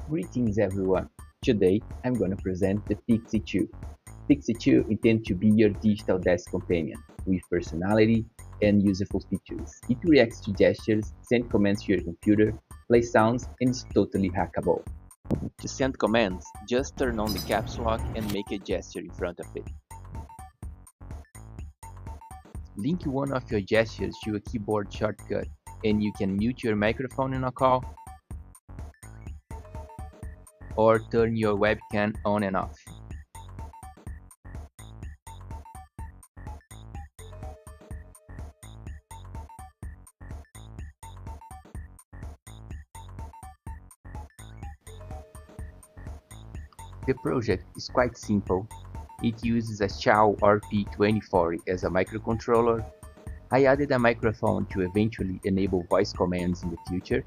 Greetings everyone! Today I'm going to present the Pixie 2. Pixie 2 intends to be your digital desk companion with personality and useful features. It reacts to gestures, sends commands to your computer, plays sounds, and is totally hackable. To send commands, just turn on the caps lock and make a gesture in front of it. Link one of your gestures to a keyboard shortcut and you can mute your microphone in a call or turn your webcam on and off. The project is quite simple. It uses a Chow RP2040 as a microcontroller. I added a microphone to eventually enable voice commands in the future,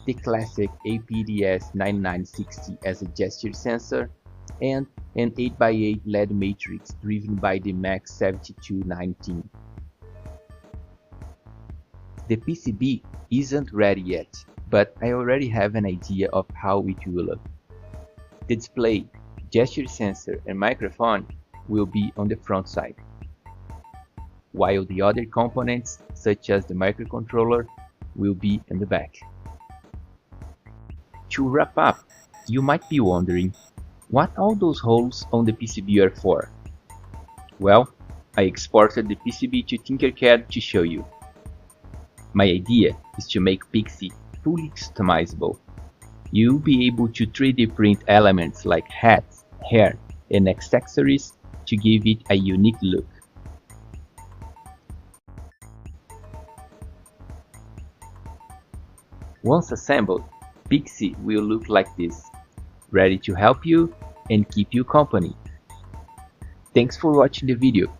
the classic APDS9960 as a gesture sensor, and an 8x8 LED matrix driven by the MAX7219. The PCB isn't ready yet, but I already have an idea of how it will look. The display, gesture sensor and microphone will be on the front side, while the other components, such as the microcontroller, will be in the back. To wrap up, you might be wondering, what all those holes on the PCB are for? Well, I exported the PCB to Tinkercad to show you. My idea is to make Pixie fully customizable. You'll be able to 3D print elements like hats, hair, and accessories to give it a unique look. Once assembled, Pixie will look like this, ready to help you and keep you company. Thanks for watching the video.